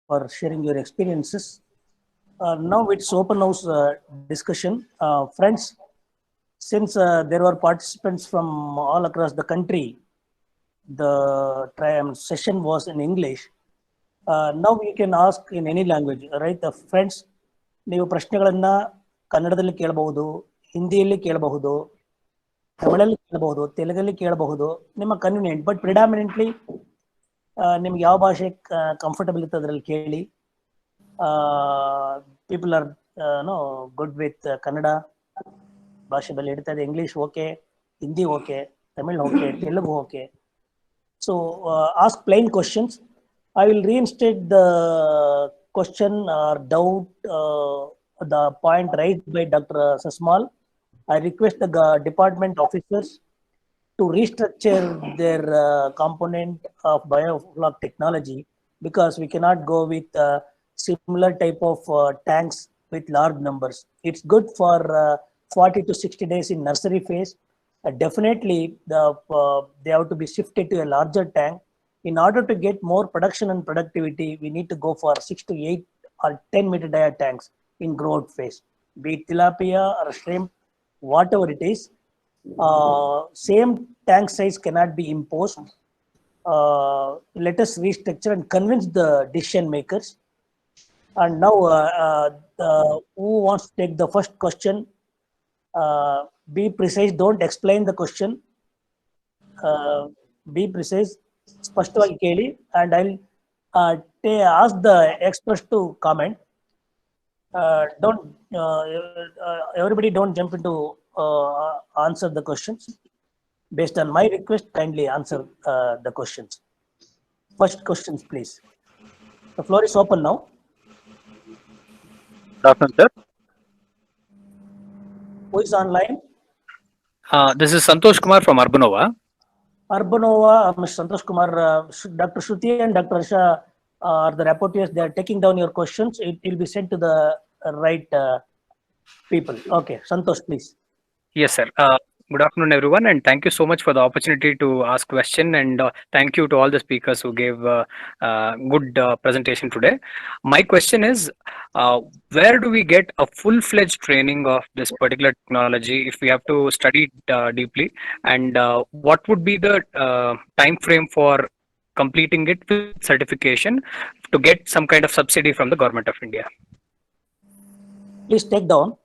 for sharing your experiences. Now it's open house discussion. Friends, since there were participants from all across the country, the session was in English. Now we can ask in any language, right? The friends, ನೀವು ಪ್ರಶ್ನೆಗಳನ್ನ ಕನ್ನಡದಲ್ಲಿ ಕೇಳಬಹುದು, ಹಿಂದಿಯಲ್ಲಿ ಕೇಳಬಹುದು, ತಮಿಳಲ್ಲಿ ಕೇಳಬಹುದು, ತೆಲುಗಲ್ಲಿ ಕೇಳಬಹುದು, ನಿಮ್ಮ convenient. But predominantly ನಿಮ್ಗೆ ಯಾವ ಭಾಷೆ ಕಂಫರ್ಟಬಲ್ ಇತ್ತು ಅದರಲ್ಲಿ ಕೇಳಿ. People are no good with Kannada ಭಾಷೆ ಬಲ್ಲಿ ಹಿಡಿತಾ ಇದೆ. English okay, Hindi okay, Tamil okay, Telugu okay. So ask plain questions. I will reinstate the question or doubt, the point raised by Dr. Sasmal. I request the department officers to restructure their component of biofloc technology, because we cannot go with similar type of tanks with large numbers. It's good for 40 to 60 days in nursery phase. Definitely they have to be shifted to a larger tank. In order to get more production and productivity, we need to go for 6 to 8 or 10 meter dia tanks in growth phase, be it tilapia or shrimp, whatever it is. Same tank size cannot be imposed. Let us restructure and convince the decision makers. And now who wants to take the first question? Be precise, don't explain the question. Be precise, spashtavagi keli, and I'll ask the experts to comment. Don't everybody don't jump into answer the questions. Based on my request, kindly answer the questions. First questions, please. The floor is open now. Good afternoon, sir. Who is online? This is Santosh Kumar from Urbanova. Urbanova, Mr. Santosh Kumar, Dr. Shruti and Dr. Asha are the rapporteurs. They are taking down your questions. It will be sent to the right people. Okay, Santosh, please. Yes, sir. Good afternoon, everyone, and thank you so much for the opportunity to ask question. And thank you to all the speakers who gave good presentation today. My question is, where do we get a full-fledged training of this particular technology if we have to study it deeply? And what would be the time frame for completing it with certification to get some kind of subsidy from the government of India? Please take down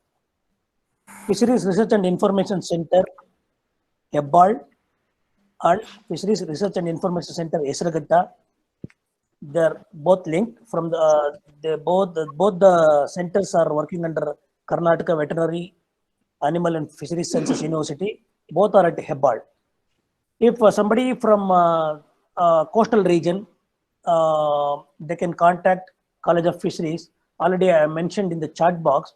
Fisheries Research and Information Center, Hebbal, and Fisheries Research and Information Center, Esragatta. They're both linked. From both the centers are working under Karnataka Veterinary Animal and Fisheries Sciences University. Both are at Hebbal. If somebody from coastal region, they can contact College of Fisheries. Already I mentioned in the chat box.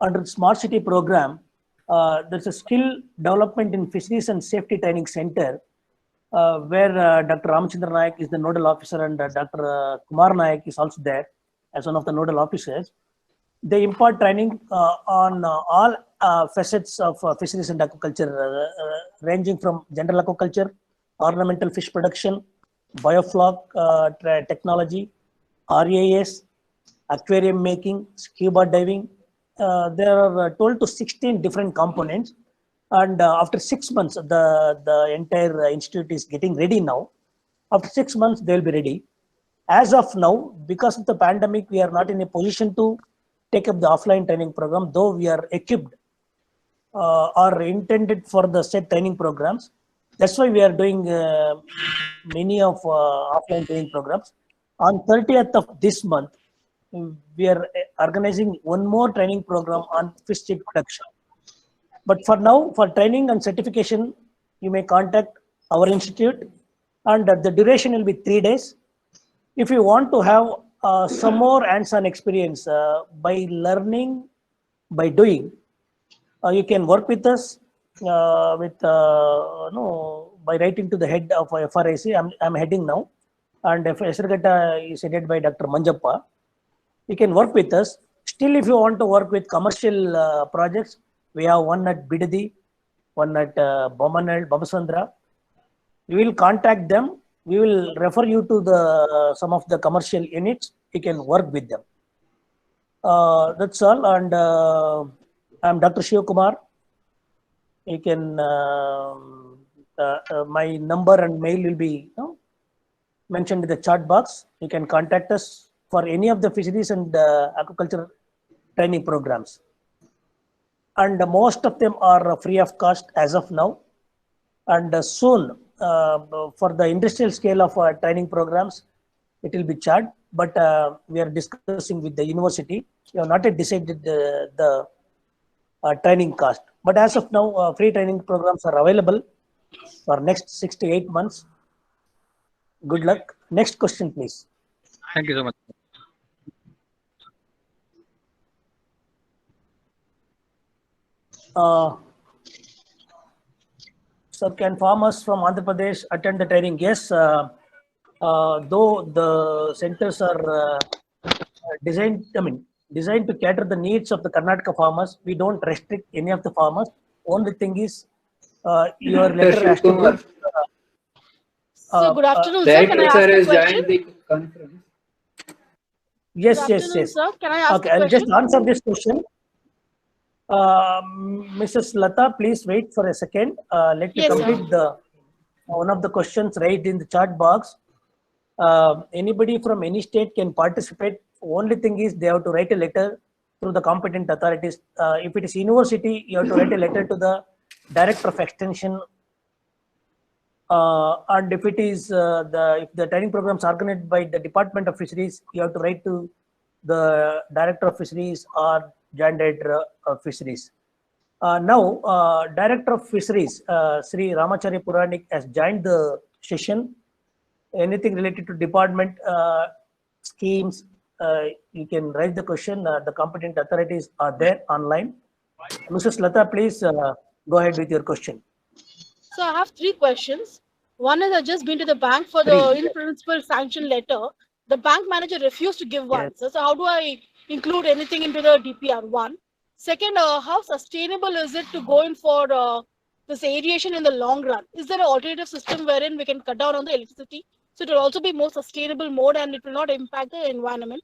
Under Smart City program, there's a skill development in Fisheries and Safety Training Center, where Dr. Ramachandra Nayak is the nodal officer, and Dr. Kumar Nayak is also there as one of the nodal officers. They impart training on all facets of fisheries and aquaculture, ranging from general aquaculture, ornamental fish production, biofloc technology, RAS, aquarium making, scuba diving. There are 12 to 16 different components, and after 6 months, the entire institute is getting ready now. After 6 months, they will be ready. As of now, because of the pandemic, we are not in a position to take up the offline training program, though we are equipped or intended for the set training programs. That's why we are doing many of offline training programs. On 30th of this month, we are organizing one more training program on fish feed production. But for now, for training and certification, you may contact our institute, and the duration will be 3 days. If you want to have some more hands-on experience by learning, by doing, you can work with us by writing to the head of FRIC. I'm heading now, and Esragatta is headed by Dr. Manjappa. You can work with us. Still, if you want to work with commercial projects, we have one at Bidadi, one at Bomanal, Babasandra. You will contact them. we will refer you to the some of the commercial units. You can work with them. That's all. And I'm Dr. Shiv Kumar. You can my number and mail will be mentioned in the chat box. You can contact us for any of the fisheries and aquaculture training programs. And most of them are free of cost as of now. And soon, for the industrial scale of training programs, it will be charged. But we are discussing with the university. We have not yet decided the training cost. But as of now, free training programs are available for next 6 to 8 months. Good luck. Next question, please. Thank you so much. Sir, can farmers from Andhra Pradesh attend the training? Yes. Though the centers are designed to cater the needs of the Karnataka farmers, we don't restrict any of the farmers. Only thing is, your letter has to be. So good afternoon, sir. Can I ask a question? The conference. Yes, Good yes, afternoon, yes. sir. Can I ask Okay, a I'll question? just answer this question. Mrs. Lata, please wait for a second. Let me Yes, sir. complete the one of the questions right in the chat box. Anybody from any state can participate. Only thing is they have to write a letter through the competent authorities. If it is university, you have to write a letter to the director of extension. And if it is if the training programs organized by the Department of Fisheries, you have to write to the Director of Fisheries or Joint Director of Fisheries. Now, Director of Fisheries, Sri Ramacharya Puranik, has joined the session. Anything related to department schemes, you can write the question. The competent authorities are there online. Mrs. Lata, please go ahead with your question. So I have 3 questions. One is I've just been to the bank for the Three. in principle sanction letter. The bank manager refused to give one. Yes. So how do I include anything into the DPR? One. Second, how sustainable is it to go in for this aeration in the long run? Is there an alternative system wherein we can cut down on the electricity? So it will also be more sustainable mode and it will not impact the environment.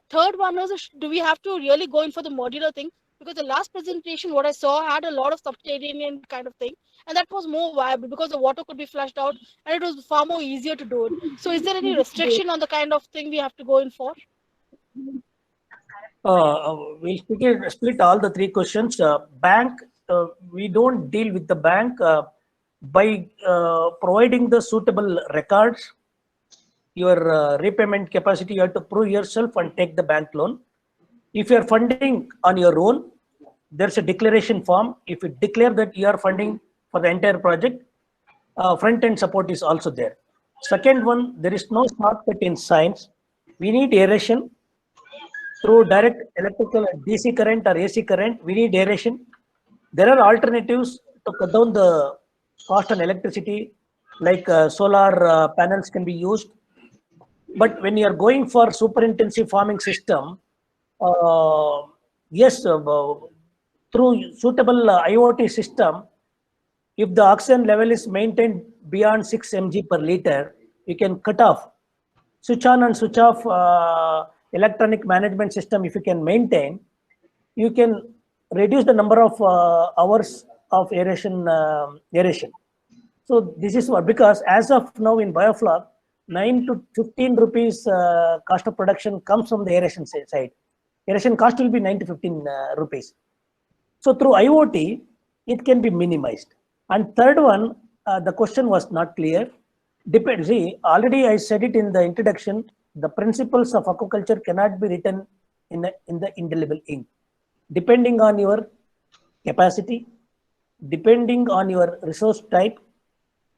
Third one is, do we have to really go in for the modular thing? Because the last presentation, what I saw had a lot of subterranean kind of thing. And that was more viable because the water could be flushed out and it was far more easier to do it. So is there any restriction on the kind of thing we have to go in for? We'll split all the 3 questions. Bank, we don't deal with the bank by providing the suitable records. Your repayment capacity, you have to prove yourself and take the bank loan. If you are funding on your own, there's a declaration form. If you declare that you are funding for the entire project, front-end support is also there. Second one, there is no shortcut in science. We need aeration through direct electrical DC current or AC current. We need aeration. There are alternatives to cut down the cost on electricity, like solar panels can be used. But when you are going for super intensive farming system, yes, through suitable IoT system, if the oxygen level is maintained beyond 6 mg per liter, you can cut off, switch on and switch off electronic management system. If you can maintain, you can reduce the number of hours of aeration. So this is what, because as of now in biofloc, 9 to 15 rupees cost of production comes from the aeration side. Aeration cost will be 9 to 15 rupees. So through IoT, it can be minimized. And third one, the question was not clear. See, already I said it in the introduction, the principles of aquaculture cannot be written in the indelible ink. Depending on your capacity, depending on your resource type,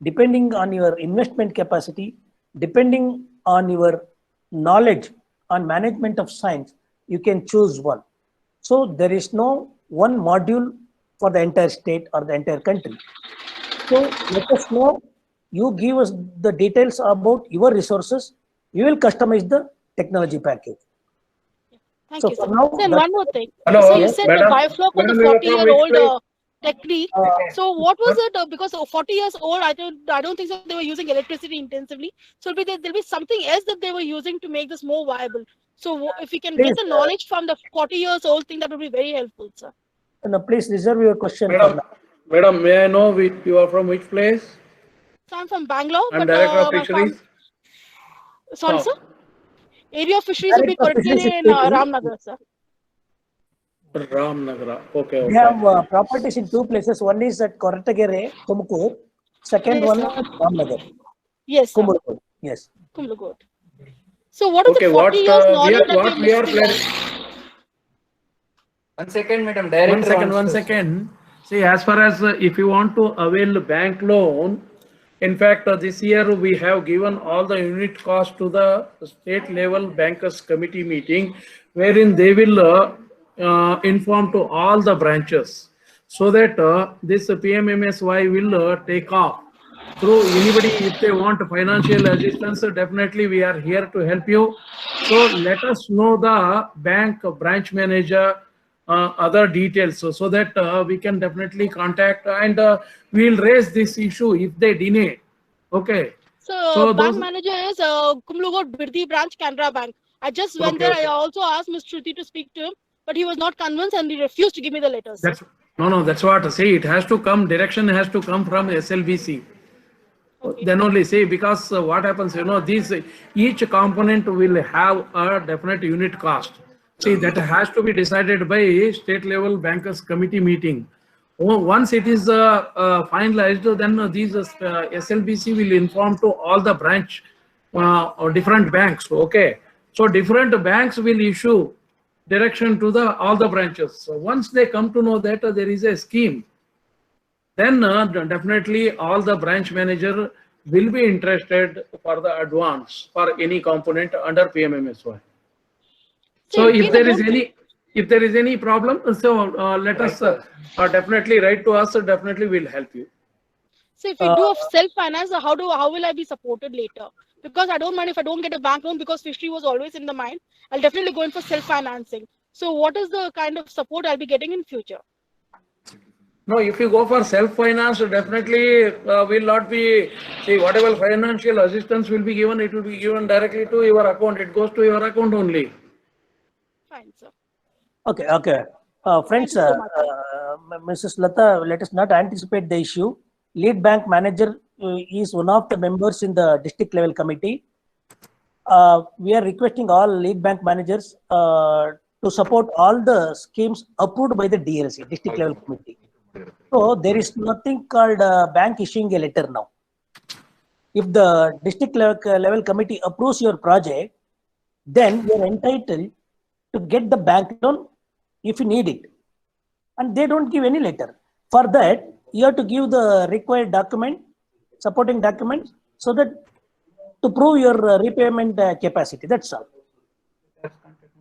depending on your investment capacity, depending on your knowledge on management of science, you can choose one. So there is no one module for the entire state or the entire country. So let us know, you give us the details about your resources, we will customize the technology package. Thank So you, for sir. now, Then one more thing. Hello, So you said the madam. biofloc on the Madam, you are from 40-year-old which place? technique. So what was it? Because 40 years old, I don't think so they were using electricity intensively. So there'll be something else that they were using to make this more viable. So if we can get Please, the knowledge from the 40 years old thing, that would be very helpful, sir. No, please reserve your question for Madam, now. madam, may I know you are from which place? So I'm from Bangalore, I'm but Director of my Fisheries. sorry, Oh. sir. Area of fisheries will be Director of Fisheries Kottagere is in speaking. Ramnagar, sir. Ramnagara. Okay, We okay. have properties in two places. One is at Koratagere, Tumkur. Second Yes, one sir. at Ramnagar, Yes, sir. Kumburpur. Yes. Kumlagot. So what is Okay, the 40 years knowledge that what we are missing planning. out? 1 second, madam. Director One wants to- second. See, as far as if you want to avail bank loan, in fact, this year we have given all the unit cost to the state level bankers committee meeting, wherein they will inform to all the branches, so that this PMMSY will take off. Through anybody, if they want financial assistance, definitely we are here to help you. So let us know the bank branch manager, other details, so that we can definitely contact, and we'll raise this issue if they deny. Okay. So bank those- manager is Kumlagot Birdi branch, Canara Bank. I just went Okay, there. okay. I also asked Ms. Shruti to speak to him, but he was not convinced and he refused to give me the letters. That's what. See, it has to come, direction has to come from SLBC. Okay. Then only, see, because what happens, each component will have a definite unit cost. See, that has to be decided by state level bankers committee meeting. Once it is finalized, then these SLBC will inform to all the branch or different banks. Okay. So different banks will issue direction to all the branches. So once they come to know that there is a scheme, then definitely all the branch manager will be interested for the advance for any component under PMMSY. So if there is any problem, so let us definitely write to us. Definitely we'll help you. So if we do a self-finance, how will I be supported later? Because I don't mind if I don't get a bank loan, because fishery was always in the mind. I'll definitely go in for self-financing. So what is the kind of support I'll be getting in future? No, if you go for self-finance, definitely will not be, see, whatever financial assistance will be given, it will be given directly to your account. It goes to your account only. Fine, sir. Okay. Friends, Thank you so Mrs. Lata, let us not anticipate the issue. Lead bank manager is one of the members in the district level committee. We are requesting all lead bank managers to support all the schemes approved by the DLC, district level committee. So there is nothing called bank issuing a letter now. If the district level committee approves your project, then you are entitled to get the bank loan if you need it. And they don't give any letter. For that, you have to give the required document, supporting documents, so that to prove your repayment capacity. That's all.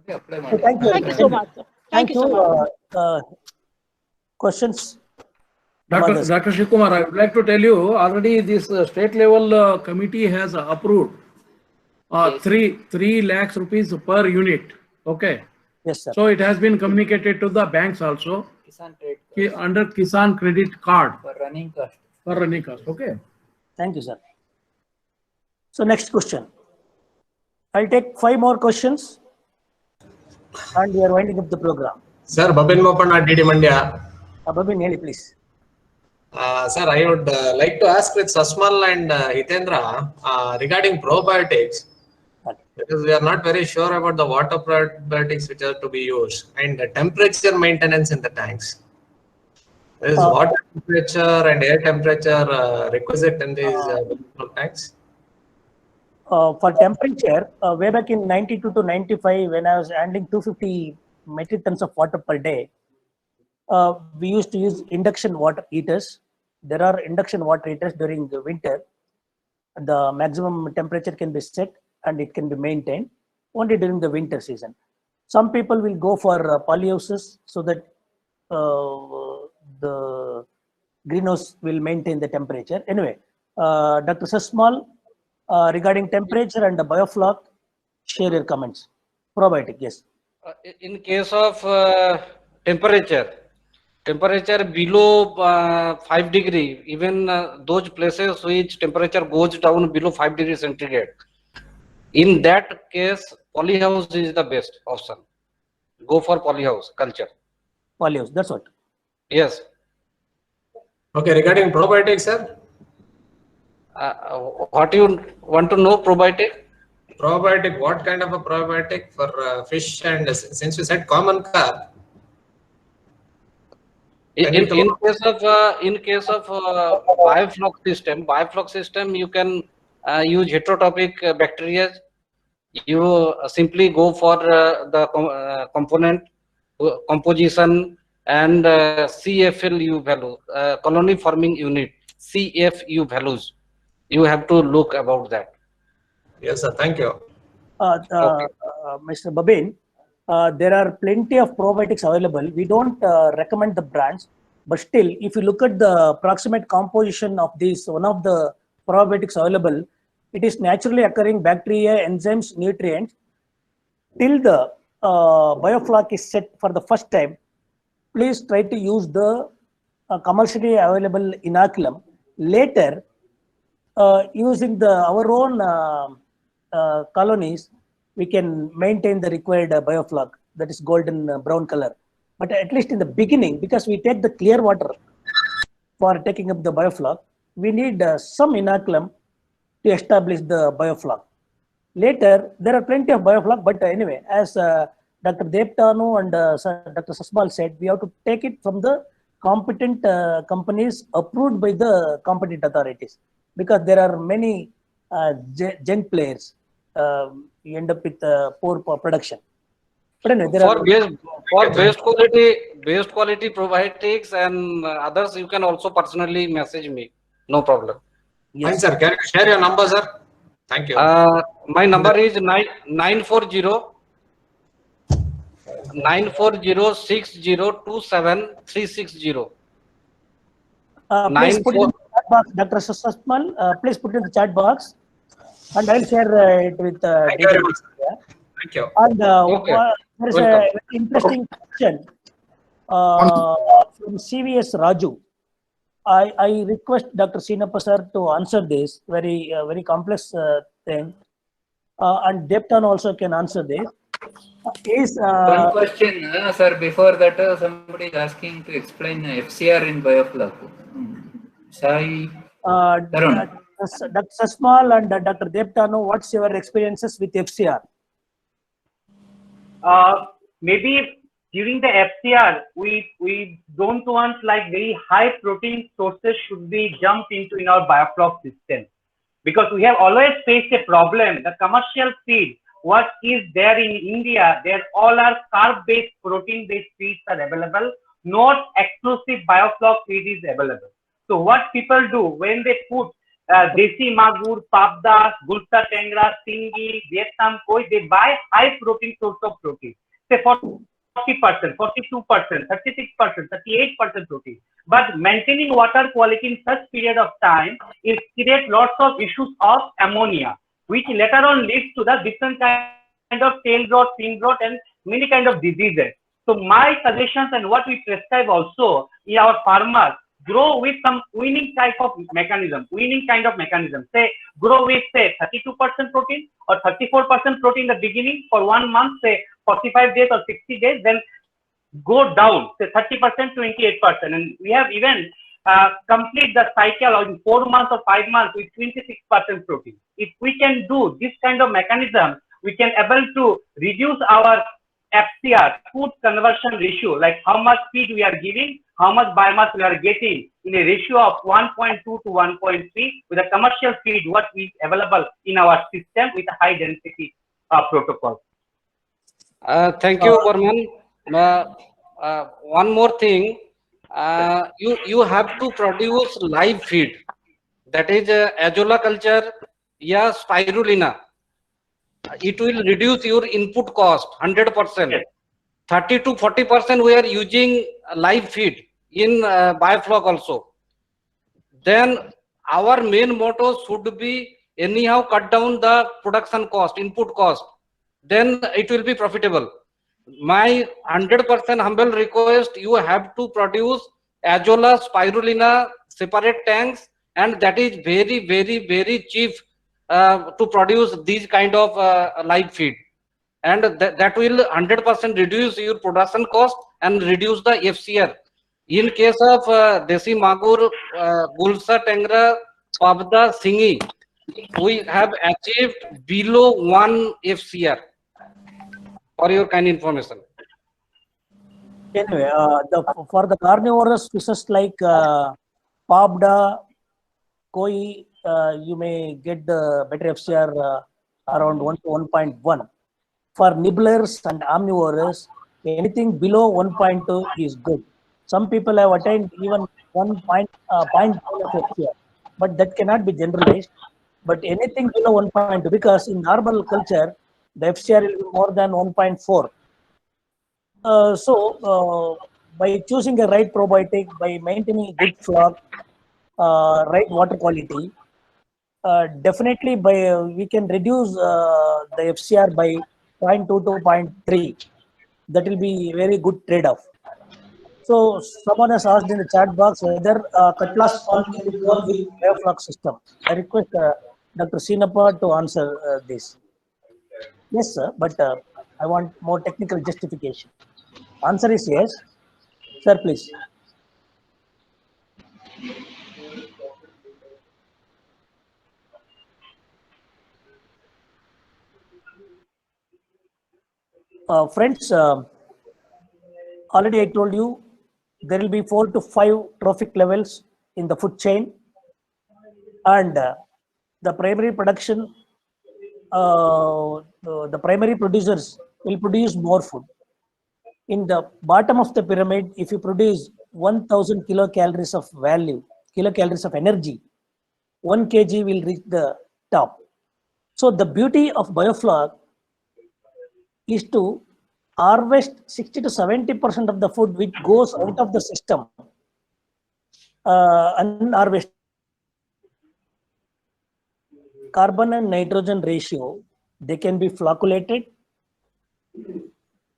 So thank you. Thank you so much, sir. Thank you so much. Questions? Dr. Shikumar, I would like to tell you, already this state level committee has approved 3 lakhs rupees per unit. Okay. Yes, sir. So it has been communicated to the banks also Kisan trade under Kisan credit card for running cost. for running cost. Okay. Thank you, sir. So next question. I'll take 5 more questions and we are winding up the program. Sir, Babin Mopana, DD Mandya. Babin, please. Sir, I would like to ask with Sasmal and Hitendra regarding probiotics, because we are not very sure about the water probiotics which are to be used, and the temperature maintenance in the tanks. Is water temperature and air temperature requisite in these tanks? For temperature, way back in 92 to 95, when I was handling 250 metric tons of water per day, we used to use induction water heaters. There are induction water heaters during the winter. The maximum temperature can be set and it can be maintained only during the winter season. Some people will go for polyhouses so that the greenhouse will maintain the temperature. Anyway, Dr. Sasmal, regarding temperature and the biofloc, share your comments. Probiotic, yes. In case of temperature, temperature below 5 degree, even those places which temperature goes down below 5 degrees centigrade. In that case, polyhouse is the best option. Go for polyhouse culture. Polyhouse, that's what. Yes. Okay, regarding probiotics, sir. What you want to know probiotic? Probiotic, what kind of a probiotic for fish? And since you said common carp, In case of biofloc system, you can use heterotopic bacteria. You simply go for the component composition and CFLU value, colony forming unit, CFU values. You have to look about that. yes, sir. Thank you. Mr. Babin, there are plenty of probiotics available. We don't recommend the brands, but still, if you look at the approximate composition of these, one of the probiotics available, it is naturally occurring bacteria, enzymes, nutrients. Till the biofloc is set for the first time, please try to use the commercially available inoculum. Later, using our own colonies, we can maintain the required biofloc, that is golden brown color. But at least in the beginning, because we take the clear water for taking up the biofloc, we need some inoculum to establish the biofloc. Later, there are plenty of biofloc, but anyway, as Dr. Debtanu and Dr. Sasmal said, we have to take it from the competent companies approved by the competent authorities, because there are many gen players. You end up with poor production. But anyway, best quality probiotics and others, you can also personally message me. No problem. Yes. Fine, sir. Can you share your number, sir? Thank you. My number is 940 9406027 Please put it in the chat box, Dr. Sasmal. Please put it in the chat box, and I'll share it with. Thank you very much. Thank you. And Okay. there is a interesting question from CVS Raju. I request Dr. Sinappa sir to answer this very complex thing, and Depton also can answer this. One question, sir. Before that, somebody is asking to explain FCR in biofloc. Sai Tarun. Dr. Sasmal and Dr. Deptano, what's your experiences with FCR? Maybe during the FCR, we don't want like very high protein sources should be jumped into in our biofloc system, because we have always faced a problem. The commercial feed, what is there in India, there all are carb-based, protein-based feeds are available. Not exclusive biofloc feed is available. So what people do when they put Desi Magur, Pabda, Gulta Tengra, Singi, Vietnam Koi, they buy high protein source of protein. Say 40%, 42%, 36%, 38% protein. But maintaining water quality in such period of time is create lots of issues of ammonia, which later on leads to the different kind of tail rot, fin rot, and many kind of diseases. So my suggestions and what we prescribe also in our farmers, grow with some weaning type of mechanism, say grow with say 32% protein or 34% protein in the beginning for 1 month, say 45 days or 60 days, then go down, say 30% to 28%. And we have even complete the cycle in 4 months or 5 months with 26% protein. If we can do this kind of mechanism, we can able to reduce our FCR, food conversion ratio, like how much feed we are giving, how much biomass we are getting in a ratio of 1.2 to 1.3 with a commercial feed what is available in our system with a high density protocol. Thank you, Varman. One more thing, you have to produce live feed, that is Azolla culture, yeah, spirulina. It will reduce your input cost 100%. Yes. 30 to 40% we are using live feed in biofloc also. Then our main motto should be anyhow cut down the production cost, input cost. Then it will be profitable. my 100% humble request, you have to produce Azolla, spirulina, separate tanks, and that is very, very, very cheap to produce these kind of live feed. And that will 100% reduce your production cost and reduce the FCR. In case of Desi Magur, Gulsa, Tengra, Pabda, Singi, we have achieved below 1 FCR. For your kind information. Anyway, for the carnivorous fishes like Pabda, Koi, you may get the better FCR around 1 to 1.1. For nibblers and omnivorous, anything below 1.2 is good. Some people have attained even 1.5 FCR, but that cannot be generalized. But anything below 1.2, because in normal culture, the FCR will be more than 1.4. By choosing a right probiotic, by maintaining a good flock, right water quality, definitely we can reduce the FCR by 0.2 to 0.3. That will be very good trade-off. So someone has asked in the chat box whether cutlass farm can be done with biofloc system. I request Dr. Sinappa to answer this. Yes, sir, but I want more technical justification. Answer is yes. Sir, please. Friends, already I told you there will be 4 to 5 trophic levels in the food chain, and the primary production, the primary producers will produce more food. In the bottom of the pyramid, if you produce 1000 kilocalories of value, kilocalories of energy, 1 kg will reach the top. So the beauty of biofloc is to harvest 60 to 70% of the food which goes out of the system unharvested. Carbon and nitrogen ratio, they can be flocculated.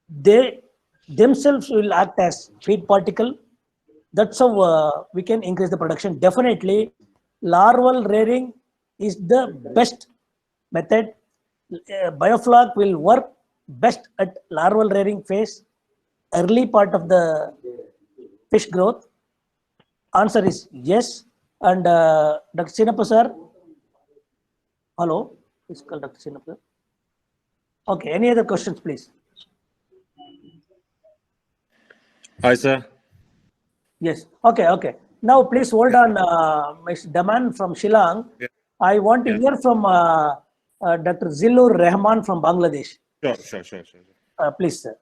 They themselves will act as feed particle. That's how we can increase the production. Definitely, larval rearing is the best method. Biofloc will work best at larval rearing phase, early part of the fish growth. Answer is yes. And Dr. Sinappa sir, hello, please call Dr. Sinappa. Okay, any other questions, please? Hi, sir. Yes. Okay. Okay. Now, please hold on, Ms. Daman from Shillong. Yeah. I want to hear from Dr. Zillur Rahman from Bangladesh. Sure. Please, sir.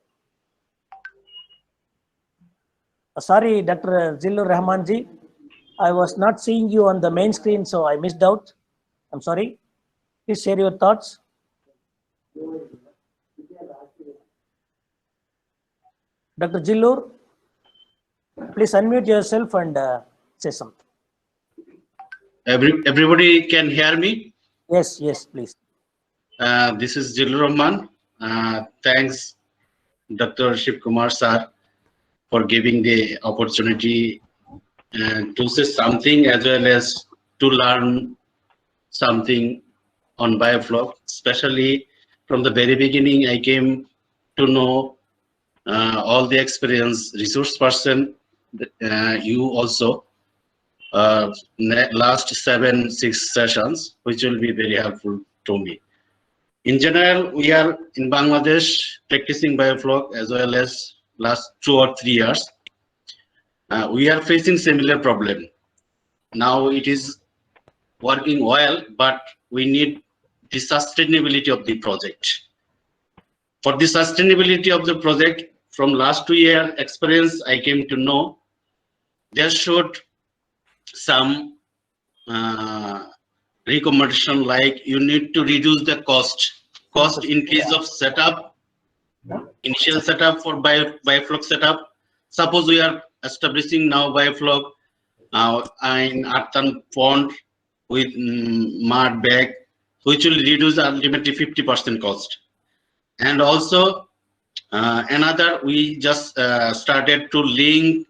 Sorry, Dr. Zillur Rahman ji. I was not seeing you on the main screen, so I missed out. I'm sorry. Please share your thoughts. Dr. Zillur, please unmute yourself and say something. Everybody can hear me? Yes, yes, please. This is Zillur Rahman. Thanks, Dr. Shiv Kumar sir, for giving the opportunity to say something as well as to learn something on biofloc. Especially from the very beginning, I came to know all the experience resource person, you also, last 7-6 sessions, which will be very helpful to me. In general, we are in Bangladesh practicing biofloc as well as last 2 or 3 years. We are facing similar problem. Now it is working well, but we need the sustainability of the project. For the sustainability of the project, from last 2 year experience, I came to know there should some recommendation like you need to reduce the cost in case of setup, initial setup for biofloc setup. Suppose we are establishing now biofloc in earthen pond with mud bag, which will reduce ultimately 50% cost. And also Another, we just started to link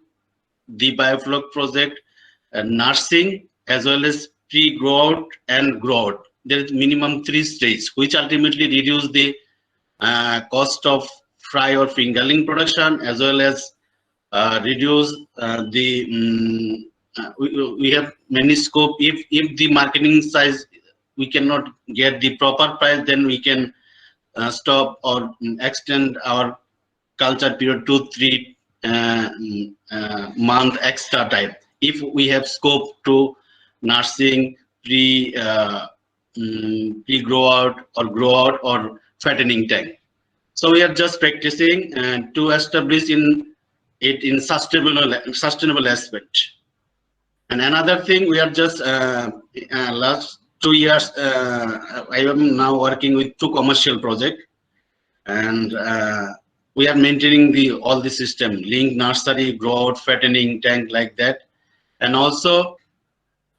the biofloc project nursing as well as pre-grow out and grow out. There is minimum 3 stages, which ultimately reduce the cost of fry or fingerling production, as well as reduce we have many scope. If the marketing size we cannot get the proper price, then we can stop or extend our culture period to 3 month extra time if we have scope to nursing pre-grow out or grow out or fattening tank. So we are just practicing to establish it in sustainable aspect. And another thing, we are just last 2 years I am now working with 2 commercial projects, and we are maintaining all the system, link nursery, grow out, fattening tank, like that. And also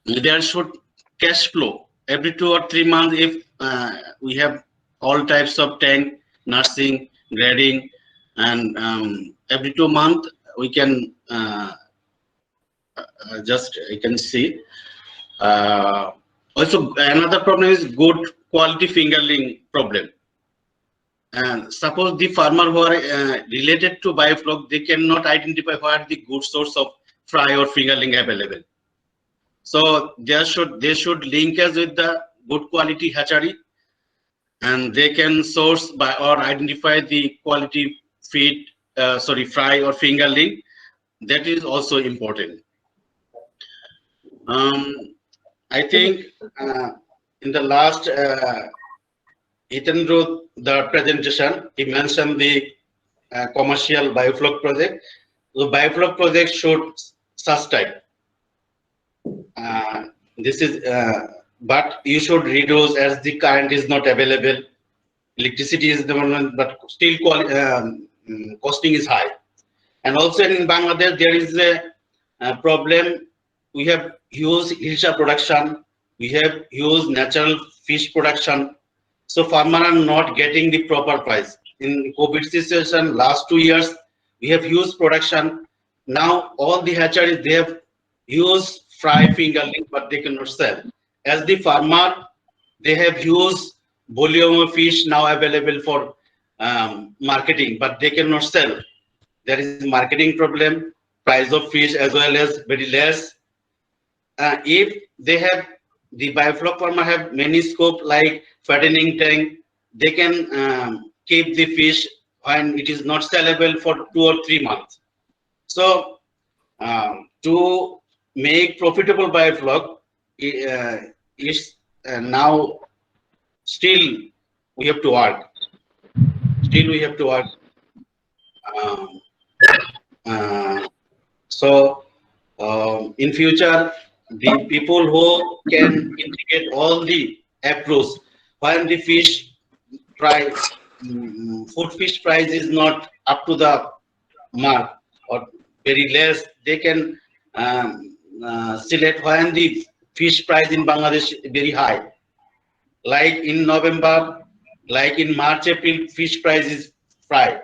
there should cash flow every 2 or 3 months. If we have all types of tank, nursing, grading, and every 2 months we can you can see. Also another problem is good quality fingerling problem. And suppose the farmer who are related to biofloc, they cannot identify where the good source of fry or fingerling available. So they should link us with the good quality hatchery, and they can source by or identify the quality feed, fry or fingerling. That is also important. I think in the last Hitendra, the presentation, he mentioned the commercial biofloc project. The biofloc project should sustain. This is, but you should reduce as the current is not available. Electricity is the one, but still costing is high. And also in Bangladesh, there is a problem. We have huge hilsa production. We have huge natural fish production. So farmers are not getting the proper price. In COVID situation, last 2 years, we have huge production. Now all the hatcheries, they have huge fry fingerling, but they cannot sell. As the farmer, they have huge volume of fish now available for marketing, but they cannot sell. There is marketing problem, price of fish as well as very less. If they have, the biofloc farmer have many scope like fattening tank, they can keep the fish when it is not sellable for 2 or 3 months. So to make profitable biofloc is now still we have to work. Still we have to work. In future, the people who can integrate all the approach when the fish price, food fish price is not up to the mark or very less, they can select when the fish price in Bangladesh is very high. Like in November, like in March, April, fish price is price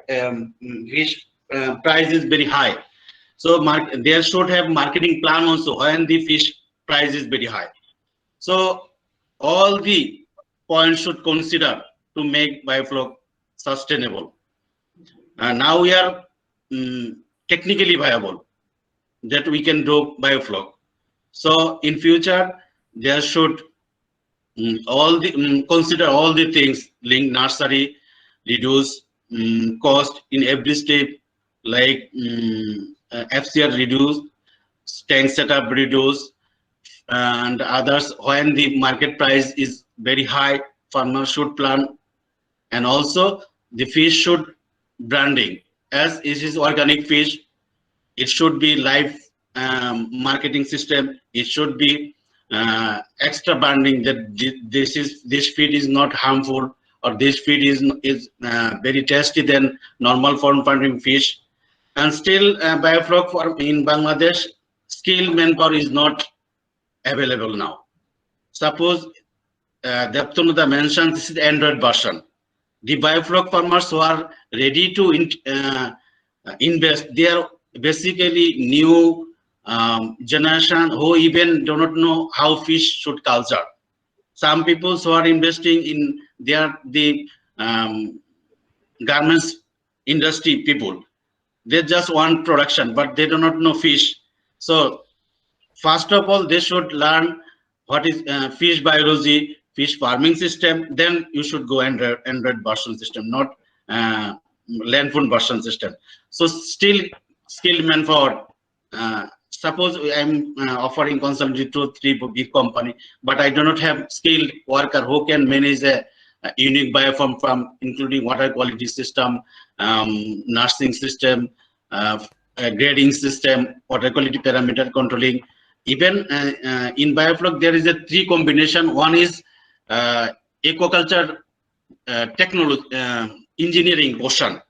is very high. So there should have marketing plan also when the fish price is very high. So all the points should consider to make biofloc sustainable. Now we are technically viable that we can do biofloc. So in future, there should consider all the things, link nursery, reduce cost in every step, like FCR reduce, tank setup reduce, and others. When the market price is very high, farmer should plan. And also the fish should branding. As it is organic fish, it should be live marketing system. It should be extra branding that this feed is not harmful, or this feed is very tasty than normal farming fish. And still biofloc farm in Bangladesh, skilled manpower is not available now. Suppose Deptanuda mentioned this is Android version. the biofloc farmers who are ready to invest, they are basically new generation who even do not know how fish should culture. Some people who are investing in the garments industry people, they just want production, but they do not know fish. So first of all, they should learn what is fish biology, fish farming system. Then you should go Android version system, not landphone version system. So still skilled manpower. Suppose I'm offering consultancy to 3 big company, but I do not have skilled worker who can manage a unique biofarm farm, including water quality system, nursing system, grading system, water quality parameter controlling. Even in biofloc, there is a 3 combination. One is aquaculture technology, engineering portion,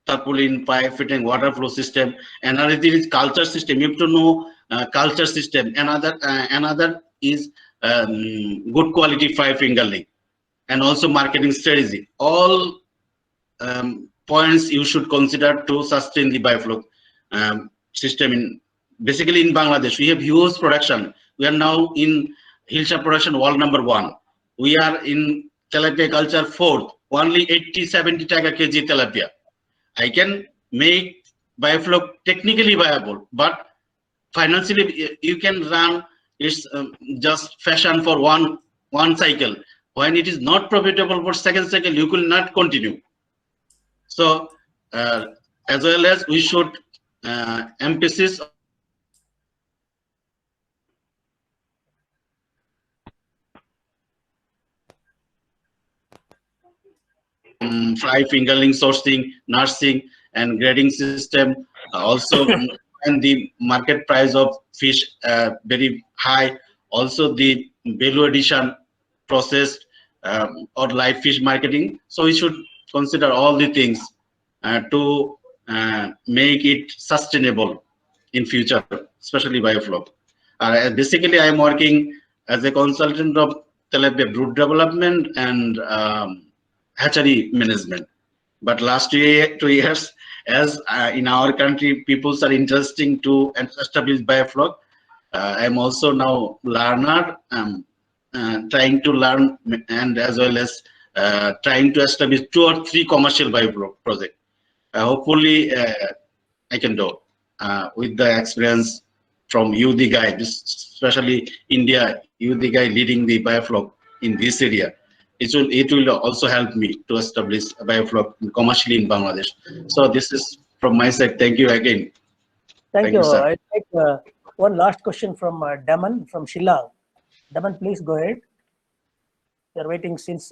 tarpaulin, pipe fitting, water flow system. Another thing is culture system. You have to know culture system. Another is good quality fry fingerling, and also marketing strategy. All points you should consider to sustain the biofloc system. Basically in Bangladesh, we have huge production. We are now in Hillsha production world #1. We are in tilapia culture 4th, only 80-70 taka kg tilapia. I can make biofloc technically viable, but financially you can run it's just fashion for one cycle. When it is not profitable for second cycle, you could not continue. So as well as we should emphasis fry fingerling sourcing, nursing, and grading system. Also, and the market price of fish very high. Also, the value addition processed or live fish marketing. So we should consider all the things to make it sustainable in future, especially biofloc. Basically, I am working as a consultant of tilapia brood development and hatchery management. But last 2 years, as in our country, people are interested to establish biofloc. I'm also now learner, trying to learn, and as well as trying to establish 2 or 3 commercial biofloc projects. Hopefully, I can do with the experience from you, the guy, especially India, you the guy leading the biofloc in this area. It will also help me to establish a biofloc commercially in Bangladesh. So this is from my side. Thank you again. Thank you. Sir. I'll take one last question from Daman from Shillong. Daman, please go ahead. You're waiting since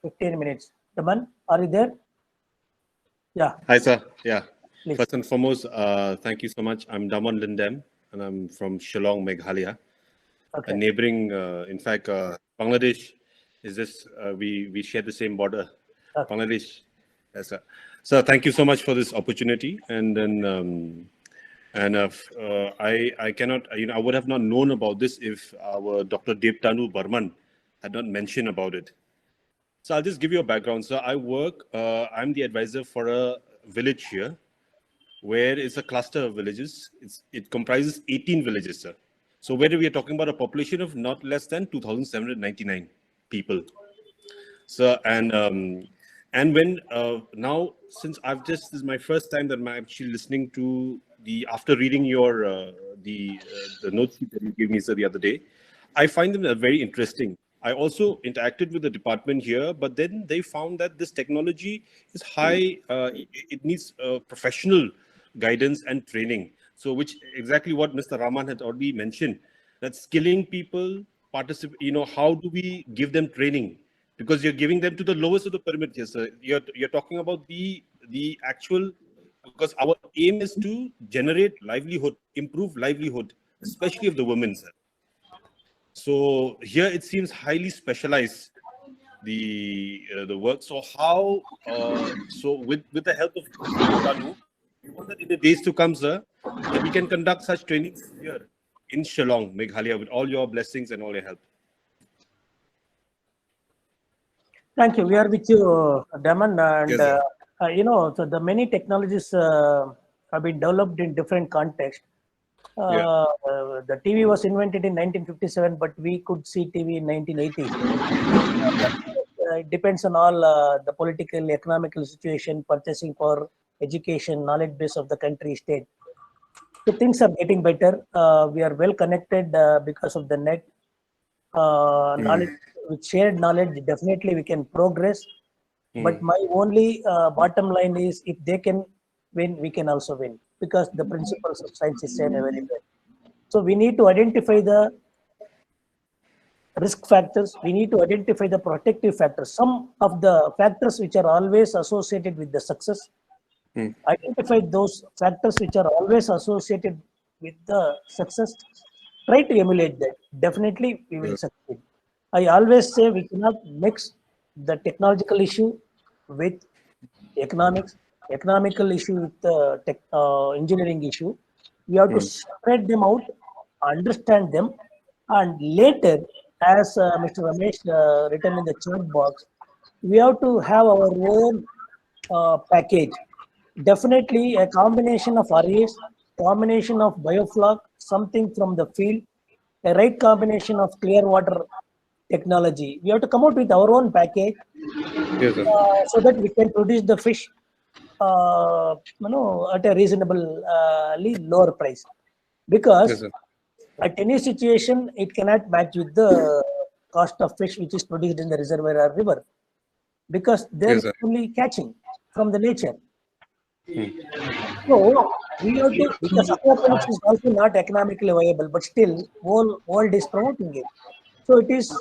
15 minutes. Daman, are you there? Yeah. Hi, sir. Yeah. Please. First and foremost, thank you so much. I'm Daman Lindem, and I'm from Shillong, Meghalaya. Okay. A neighboring, in fact, Bangladesh is this, we share the same border. Okay. Bangladesh. Yes, sir. So thank you so much for this opportunity. And then, I cannot, I would have not known about this if our Dr. Devtanu Burman had not mentioned about it. So I'll just give you a background. So I work, I'm the advisor for a village here, where it's a cluster of villages. It comprises 18 villages, sir. So where we are talking about a population of not less than 2,799 people. So, and when, now, since this is my first time that I'm actually listening to after reading your, the notes that you gave me, sir, the other day, I find them very interesting. I also interacted with the department here, but then they found that this technology is high, it needs professional guidance and training. So which exactly what Mr. Rahman had already mentioned, that skilling people, how do we give them training? Because you're giving them to the lowest of the pyramid here, sir. You're talking about the actual, because our aim is to generate livelihood, improve livelihood, especially of the women, sir. So here it seems highly specialized, the work. So how, so with the help of Tanu, we want that in the days to come, sir, that we can conduct such trainings here in Shillong, Meghalaya, with all your blessings and all your help. Thank you. We are with you, Daman. And, Yes, sir. So the many technologies have been developed in different contexts. The TV was invented in 1957, but we could see TV in 1980s. It depends on all the political, economical situation, purchasing power, education, knowledge base of the country, state. So things are getting better. We are well connected because of the net. Knowledge, with shared knowledge, definitely we can progress. But my only bottom line is, if they can win, we can also win, because the principles of science is said very well. So we need to identify the risk factors. We need to identify the protective factors. Some of the factors which are always associated with the success. Identify those factors which are always associated with the success. Try to emulate that. Definitely we will succeed. I always say we cannot mix the technological issue with economics, economical issue with the engineering issue. We have to separate them out, understand them, and later, as Mr. Ramesh written in the chat box, we have to have our own package. Definitely a combination of arrays, combination of biofloc, something from the field, a right combination of clear water technology. We have to come out with our own package so that we can produce the fish at a reasonably lower price. Because at any situation, it cannot match with the cost of fish which is produced in the reservoir or river, because they're only catching from the nature. So we have to, because aquaponics is also not economically viable, but still whole world is promoting it. So it is,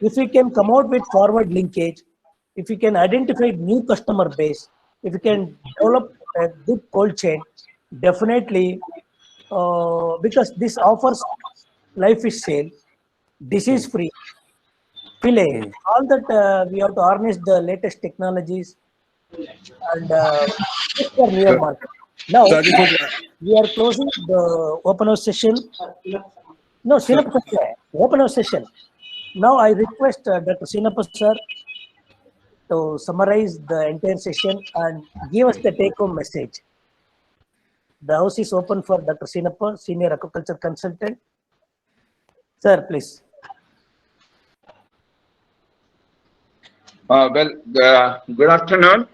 if we can come out with forward linkage, if we can identify new customer base, if we can develop a good cold chain, definitely, because this offers life fish sale, disease free, fillet, all that we have to harness the latest technologies and for near market. Now we are closing the open house session. No, Sinappa sir, open house session. Now I request Dr. Sinappa sir to summarize the entire session and give us the take-home message. The house is open for Dr. Sinappa, Senior Aquaculture Consultant. Sir, please. Good afternoon.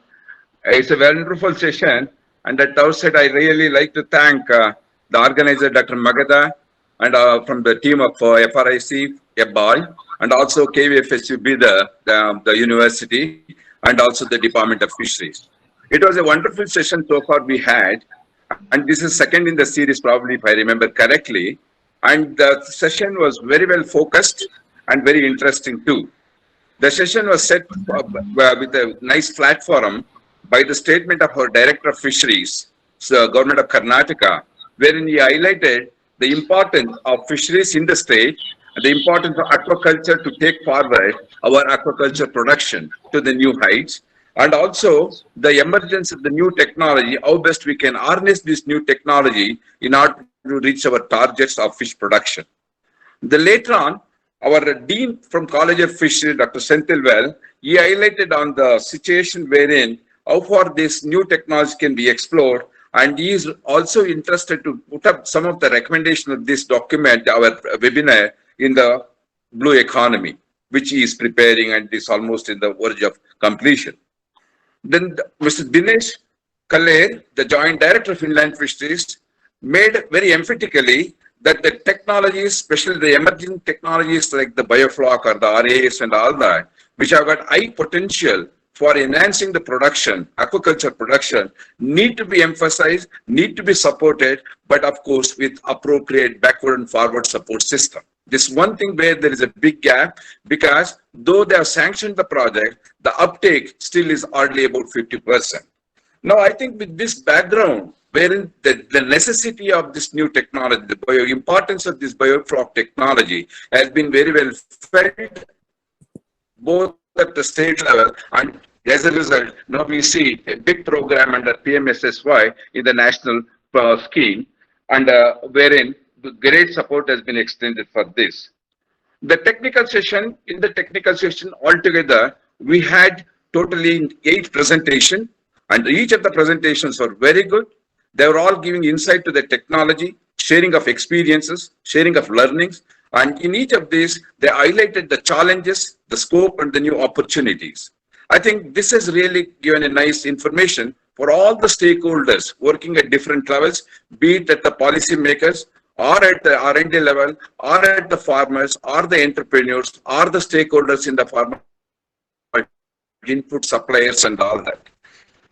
It's a wonderful session. And at the outset, I really like to thank the organizer, Dr. Magadha, and from the team of FRIC, EBAL, and also KVFSUB, the university, and also the Department of Fisheries. It was a wonderful session so far we had. And this is second in the series, probably, if I remember correctly. And the session was very well focused and very interesting too. The session was set with a nice platform by the statement of our Director of Fisheries, so Government of Karnataka, wherein he highlighted the importance of fisheries in the state and the importance of aquaculture to take forward our aquaculture production to the new heights, and also the emergence of the new technology, how best we can harness this new technology in order to reach our targets of fish production. Later on, our Dean from College of Fisheries, Dr. Senthilvel, he highlighted on the situation wherein how far this new technology can be explored, and he is also interested to put up some of the recommendation of this document, our webinar, in the blue economy, which he is preparing and is almost in the verge of completion. Then Mr. Dinesh Kaller, the Joint Director of Inland Fisheries, made very emphatically that the technologies, especially the emerging technologies like the biofloc or the RAs and all that, which have got high potential for enhancing the production, aquaculture production, need to be emphasized, need to be supported, but of course with appropriate backward and forward support system. This one thing where there is a big gap, because though they have sanctioned the project, the uptake still is hardly about 50%. Now, I think with this background, wherein the necessity of this new technology, the importance of this biofloc technology has been very well felt, both at the state level, and as a result, now we see a big program under PMSSY in the national scheme, and wherein great support has been extended for this. In the technical session altogether, We had totally 8 presentations, and each of the presentations were very good. They were all giving insight to the technology, sharing of experiences, sharing of learnings. And in each of these, they highlighted the challenges, the scope, and the new opportunities. I think this has really given a nice information for all the stakeholders working at different levels, be it at the policymakers, or at the R&D level, or at the farmers, or the entrepreneurs, or the stakeholders in the farmer input suppliers and all that.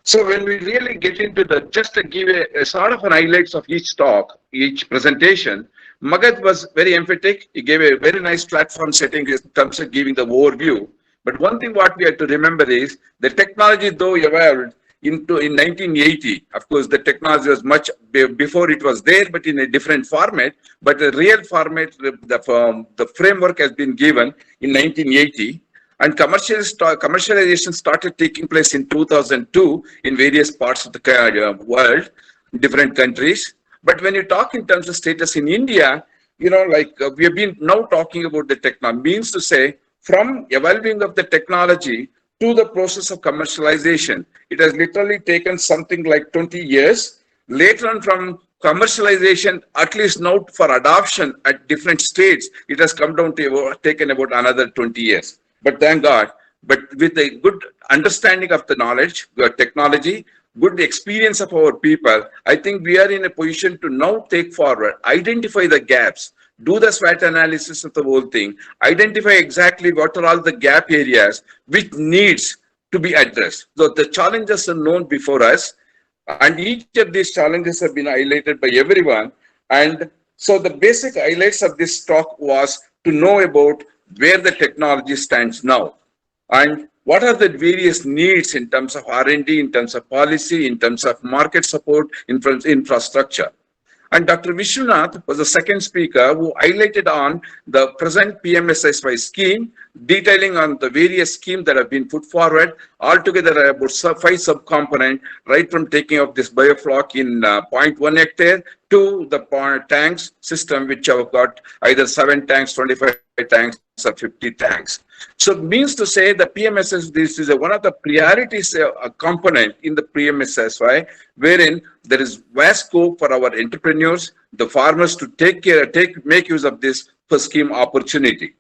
So when we really get into the, just to give a sort of an highlights of each talk, each presentation, Magad was very emphatic. He gave a very nice platform setting in terms of giving the overview. But one thing what we have to remember is the technology, though evolved in 1980, of course, the technology was much before it was there, but in a different format. But the real format, the framework has been given in 1980. And commercialization started taking place in 2002 in various parts of the world, different countries. But when you talk in terms of status in India, you know, like we have been now talking about the technology, means to say from evolving of the technology to the process of commercialization, it has literally taken something like 20 years. Later on from commercialization, at least now for adoption at different states, it has come down to taken about another 20 years. But thank God, but with a good understanding of the knowledge, the technology, good experience of our people, I think we are in a position to now take forward, identify the gaps, do the SWOT analysis of the whole thing, identify exactly what are all the gap areas which needs to be addressed. So the challenges are known before us, and each of these challenges have been highlighted by everyone. And so the basic highlights of this talk was to know about where the technology stands now and what are the various needs in terms of R&D, in terms of policy, in terms of market support, infrastructure. And Dr. Vishwanath was the second speaker who highlighted on the present PMSSY scheme, detailing on the various schemes that have been put forward. Altogether, about 5 subcomponents, right from taking of this biofloc in 0.1 hectare to the tanks system, which have got either 7 tanks, 25 tanks, or 50 tanks. So it means to say the PMSS, this is one of the priorities component in the PMSSY, wherein there is vast scope for our entrepreneurs, the farmers to make use of this scheme opportunity.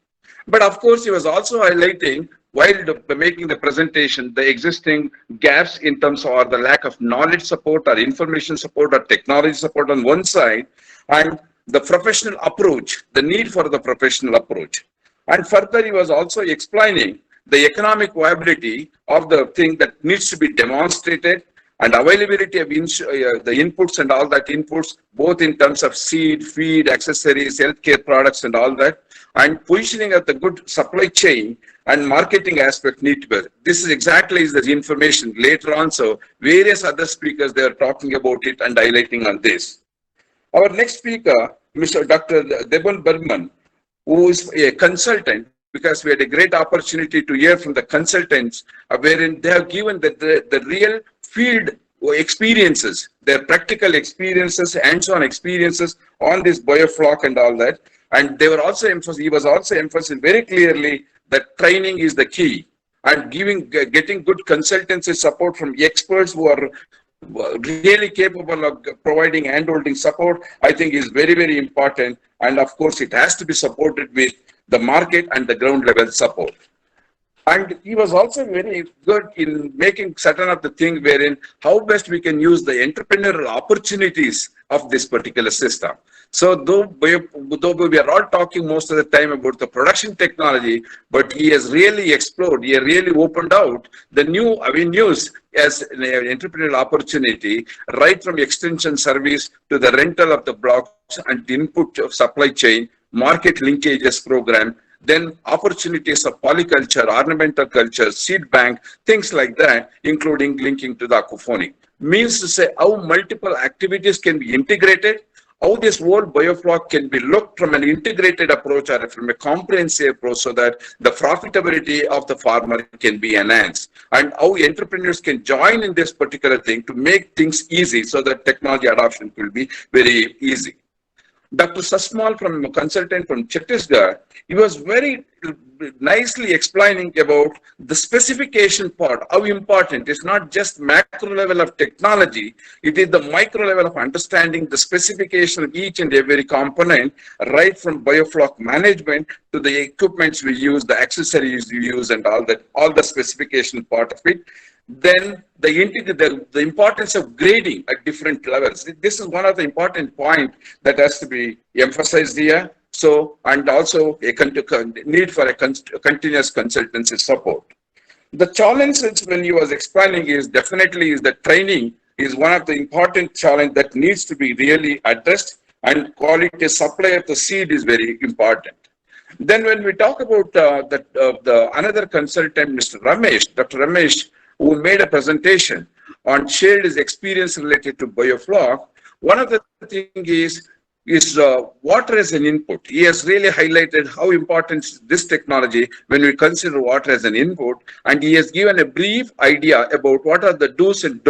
But of course, he was also highlighting, while making the presentation, the existing gaps in terms of the lack of knowledge support or information support or technology support on one side, and the professional approach, the need for the professional approach. And further, he was also explaining the economic viability of the thing that needs to be demonstrated and availability of the inputs and all that inputs, both in terms of seed, feed, accessories, healthcare products and all that, and positioning of the good supply chain and marketing aspect need to be. This is exactly the information later on. So various other speakers, they are talking about it and highlighting on this. Our next speaker, Mr. Dr. Deban Burman, who is a consultant, because we had a great opportunity to hear from the consultants, wherein they have given the real field experiences, their practical experiences, hands-on experiences on this biofloc and all that. And they were also he was also emphasizing very clearly that training is the key, and getting good consultancy support from experts who are really capable of providing hand-holding support, I think is very, very important. And of course, it has to be supported with the market and the ground level support. And he was also very good in making certain of the thing wherein how best we can use the entrepreneurial opportunities of this particular system. So though we are all talking most of the time about the production technology, but he has really explored, he has really opened out the new avenues as an entrepreneurial opportunity, right from extension service to the rental of the blocks and input of supply chain, market linkages program, then opportunities of polyculture, ornamental culture, seed bank, things like that, including linking to the aquaponic. Means to say how multiple activities can be integrated, how this whole biofloc can be looked from an integrated approach or from a comprehensive approach so that the profitability of the farmer can be enhanced, and how entrepreneurs can join in this particular thing to make things easy so that technology adoption will be very easy. Dr. Sasmal, from a consultant from Chhattisgarh, he was very nicely explaining about the specification part, how important. It's not just macro level of technology, it is the micro level of understanding the specification of each and every component, right from biofloc management to the equipments we use, the accessories we use, and all that, all the specification part of it. Then the importance of grading at different levels. This is one of the important points that has to be emphasized here. So, and also a need for a continuous consultancy support. The challenge when he was explaining is definitely that training is one of the important challenge that needs to be really addressed, and quality supply of the seed is very important. Then when we talk about the another consultant, Mr. Ramesh, Dr. Ramesh, who made a presentation on shared his experience related to biofloc, one of the things is water as an input. He has really highlighted how important this technology when we consider water as an input, and he has given a brief idea about what are the do's and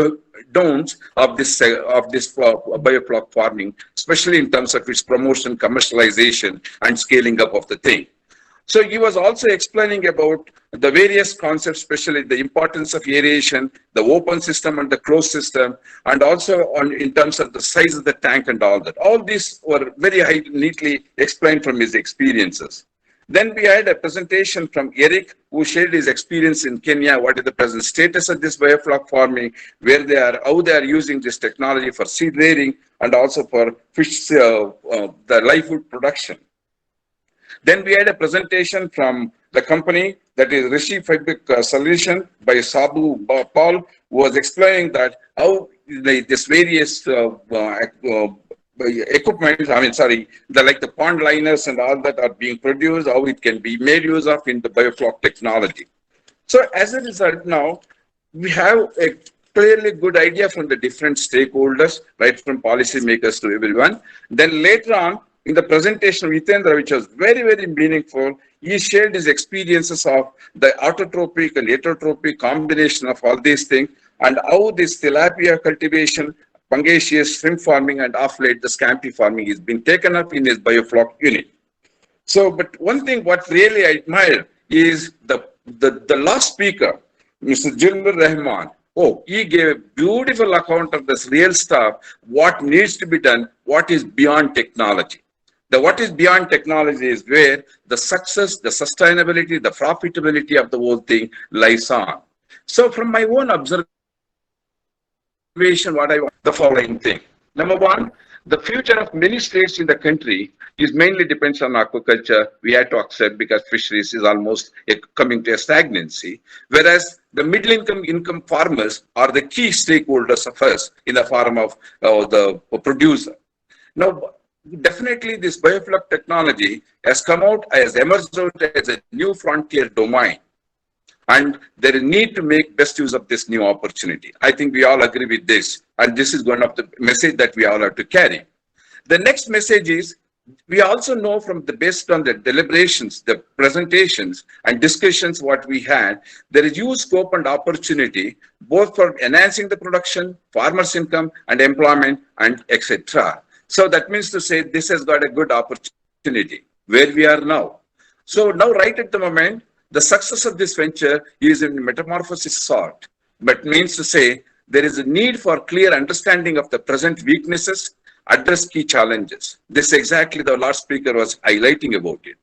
don'ts of this biofloc farming, especially in terms of its promotion, commercialization, and scaling up of the thing. So he was also explaining about the various concepts, especially the importance of aeration, the open system and the closed system, and also in terms of the size of the tank and all that. All these were very neatly explained from his experiences. Then we had a presentation from Eric, who shared his experience in Kenya, what is the present status of this biofloc farming, where they are, how they are using this technology for seed rearing and also for fish, the live food production. Then we had a presentation from the company that is Rishi Fabric Solution by Sadhu Paul, who was explaining that how this various equipment, like the pond liners and all that are being produced, how it can be made use of in the biofloc technology. So as a result now, we have a clearly good idea from the different stakeholders, right from policymakers to everyone. Then later on, in the presentation of Hitendra, which was very, very meaningful, he shared his experiences of the autotrophic and heterotrophic combination of all these things, and how this tilapia cultivation, Pangasius shrimp farming, and off late the scampi farming is being taken up in his biofloc unit. So, but one thing what really I admire is the last speaker, Mr. Jilbur Rahman. Oh, he gave a beautiful account of this real stuff, what needs to be done, what is beyond technology. The what is beyond technology is where the success, the sustainability, the profitability of the whole thing lies on. So from my own observation, what I want, the following thing. Number one, the future of many states in the country is mainly depends on aquaculture. We had to accept because fisheries is almost coming to a stagnancy. Whereas the middle income farmers are the key stakeholders of us in the form of the producer. Now, definitely this biofloc technology has come out, has emerged out as a new frontier domain. And there is need to make best use of this new opportunity. I think we all agree with this. And this is one of the message that we all have to carry. The next message is, we also know from the based on the deliberations, the presentations and discussions what we had, there is huge scope and opportunity both for enhancing the production, farmers' income and employment and etc. So that means to say this has got a good opportunity where we are now. So now right at the moment, the success of this venture is in metamorphosis sort, but means to say there is a need for clear understanding of the present weaknesses, address key challenges. This exactly the last speaker was highlighting about it.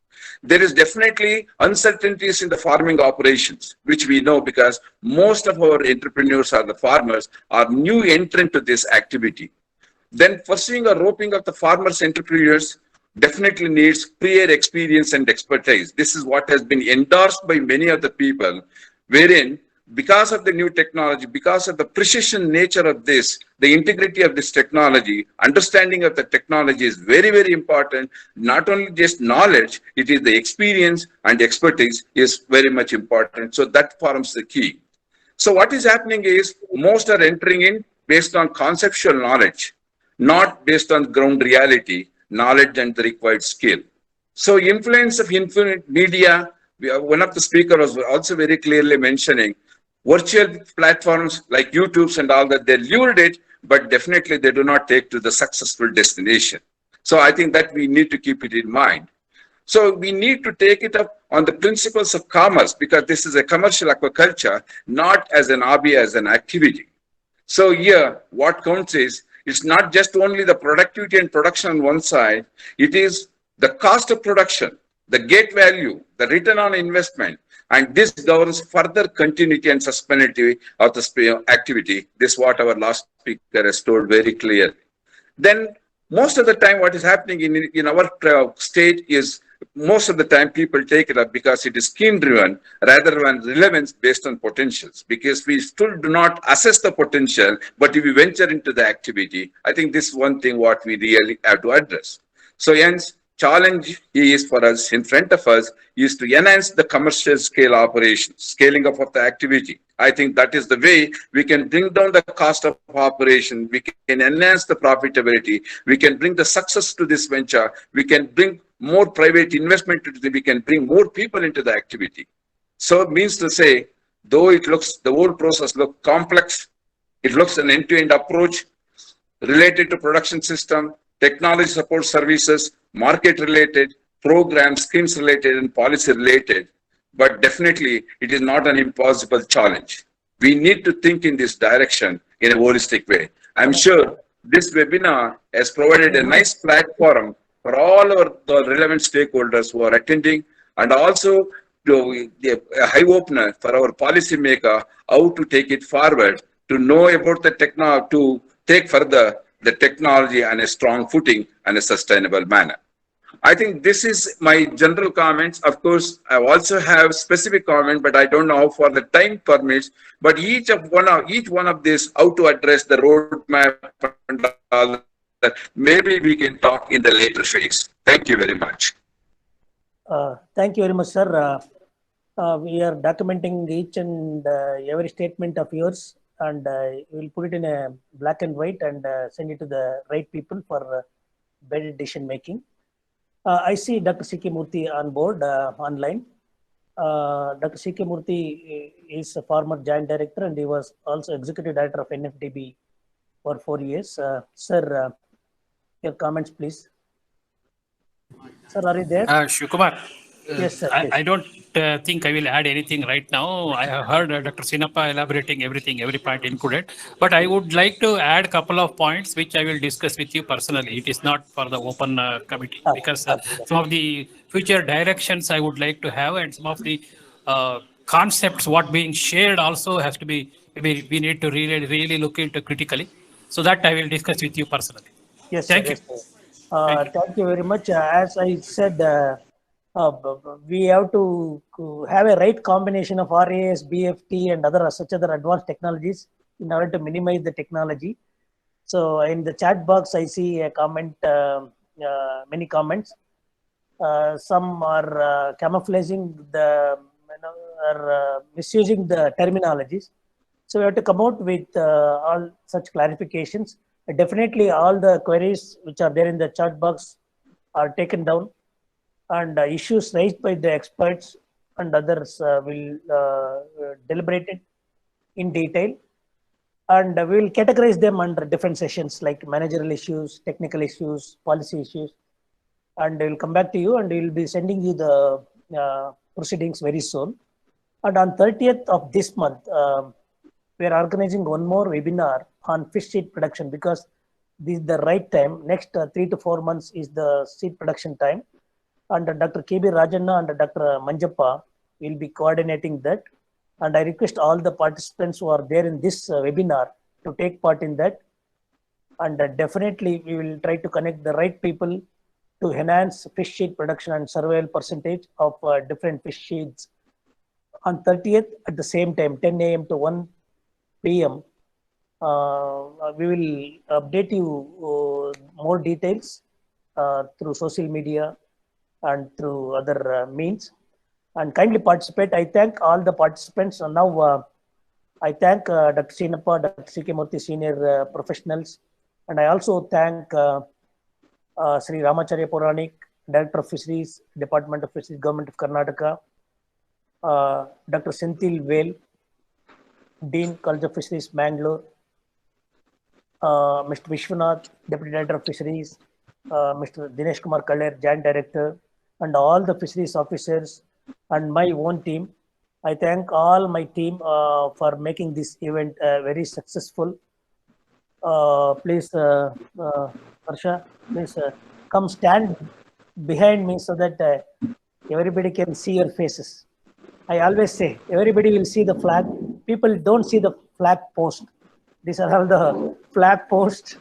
There is definitely uncertainties in the farming operations, which we know because most of our entrepreneurs are the farmers, are new entrant to this activity. Then pursuing a roping of the farmers' entrepreneurs definitely needs prior experience and expertise. This is what has been endorsed by many of the people, wherein because of the new technology, because of the precision nature of this, the integrity of this technology, understanding of the technology is very, very important. Not only just knowledge, it is the experience and expertise is very much important. So that forms the key. So what is happening is most are entering in based on conceptual knowledge, not based on ground reality, knowledge and the required skill. So influence of infinite media, one of the speakers was also very clearly mentioning virtual platforms like YouTube's and all that, they lured it, but definitely they do not take to the successful destination. So I think that we need to keep it in mind. So we need to take it up on the principles of commerce, because this is a commercial aquaculture, not as an hobby, as an activity. So here, what counts is, it's not just only the productivity and production on one side, it is the cost of production, the gate value, the return on investment, and this governs further continuity and sustainability of the activity. This is what our last speaker has told very clearly. Then most of the time what is happening in our state is, most of the time people take it up because it is scheme driven rather than relevance based on potentials, because we still do not assess the potential, but if we venture into the activity, I think this is one thing what we really have to address. So hence, challenge is for us, in front of us, is to enhance the commercial scale operations, scaling up of the activity. I think that is the way we can bring down the cost of operation, we can enhance the profitability, we can bring the success to this venture, we can bring more private investment to we can bring more people into the activity. So it means to say, though it looks, the whole process looks complex, it looks an end-to-end approach related to production system, technology support services, market related, programs, schemes related, and policy related. But definitely it is not an impossible challenge. We need to think in this direction in a holistic way. I'm sure this webinar has provided a nice platform for all our the relevant stakeholders who are attending, and also to a high opener for our policymaker how to take it forward, to know about the technology, to take further the technology on a strong footing and a sustainable manner. I think this is my general comments. Of course, I also have specific comment, but I don't know how far the time permits. But each one of this, how to address the roadmap and all that, maybe we can talk in the later phase. Thank you very much. Thank you very much, sir. We are documenting each and every statement of yours, and we'll put it in a black and white and send it to the right people for better decision making. I see Dr. C.K. Murthy on board online. Dr. C.K. Murthy is a former joint director, and he was also executive director of NFDB for 4 years. Sir, your comments, please. Sir, are you there? Shivakumar, Yes, sir. I don't think I will add anything right now. I have heard Dr. Sinappa elaborating everything, every point included. But I would like to add a couple of points which I will discuss with you personally. It is not for the open committee, because some of the future directions I would like to have, and some of the concepts what being shared also has to be, we need to really look into critically. So that I will discuss with you personally. Yes, thank sir. you. Yes, thank you very much. As I said, we have to have a right combination of RAS, BFT, and such other advanced technologies in order to minimize the technology. So in the chat box, I see a comment, many comments. Some are camouflaging the, are misusing the terminologies. So we have to come out with all such clarifications. Definitely all the queries which are there in the chat box are taken down, and issues raised by the experts and others will deliberate it in detail, and we will categorize them under different sessions like managerial issues, technical issues, policy issues, and we will come back to you, and we will be sending you the proceedings very soon. And on 30th of this month, we are organizing one more webinar on fish seed production, because this is the right time. Next 3 to 4 months is the seed production time. And Dr. K.B. Rajanna and Dr. Manjappa will be coordinating that. And I request all the participants who are there in this webinar to take part in that. And definitely we will try to connect the right people to enhance fish seed production and survival percentage of different fish seeds. On 30th at the same time, 10 a.m. to 1 p.m. We will update you more details through social media and through other means, and kindly participate. I thank all the participants. And now I thank Dr. Sinappa, Dr. C.K. Murthy, senior professionals, and I also thank Sri Ramacharya Puranik, Director of Fisheries, Department of Fisheries, Government of Karnataka, Dr. Senthil Vel, Dean, College of Fisheries, Mangalore, Mr. Vishwanath, Deputy Director of Fisheries, Mr. Dinesh Kumar Kaller, Joint Director, and all the fisheries officers and my own team. I thank all my team for making this event very successful. Please, Harsha, please come stand behind me so that everybody can see your faces. I always say, everybody will see the flag. People don't see the flag post. These are all the flag posts.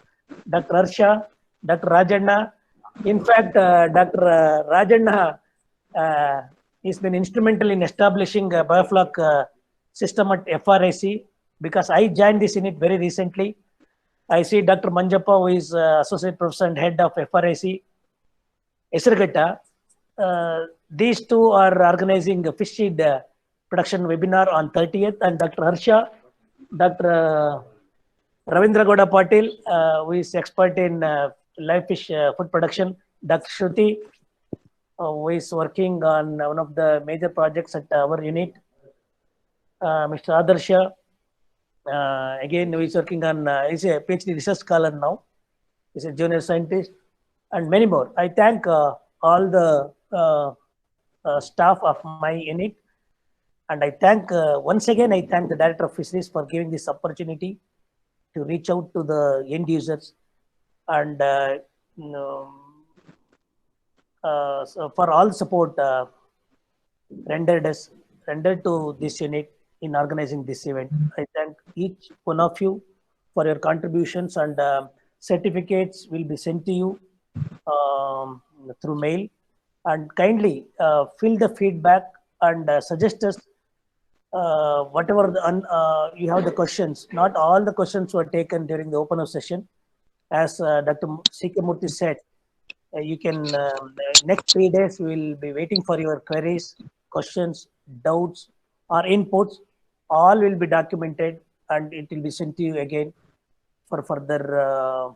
Dr. Harsha, Dr. Rajanna. In fact, Dr. Rajanna has been instrumental in establishing a biofloc system at FRIC because I joined this unit very recently. I see Dr. Manjappa, who is Associate Professor and Head of FRIC, Esraghatta. These two are organizing a fish seed production webinar on 30th, and Dr. Harsha, Dr. Ravindra Gowda Patil, who is expert in live fish food production, Dr. Shruti, who is working on one of the major projects at our unit, Mr. Adarsha, again, who is working on, he's a PhD research scholar now, he's a junior scientist, and many more. I thank all the staff of my unit, and I thank, once again, I thank the Director of Fisheries for giving this opportunity to reach out to the end users and so for all support rendered to this unit in organizing this event. I thank each one of you for your contributions, and certificates will be sent to you through mail, and kindly fill the feedback and suggest us whatever you have the questions. Not all the questions were taken during the open house session. As Dr. C.K. Murthy said, you can, next 3 days, we will be waiting for your queries, questions, doubts, or inputs. All will be documented and it will be sent to you again for further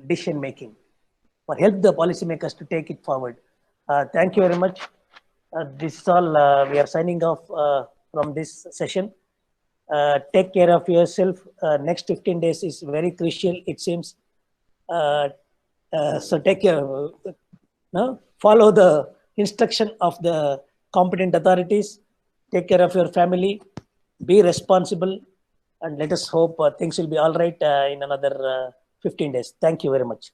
decision making, or help the policymakers to take it forward. Thank you very much. This is all. We are signing off from this session. Take care of yourself. Next 15 days is very crucial, it seems. So take care. Follow the instruction of the competent authorities. Take care of your family. Be responsible. And let us hope things will be all right in another 15 days. Thank you very much.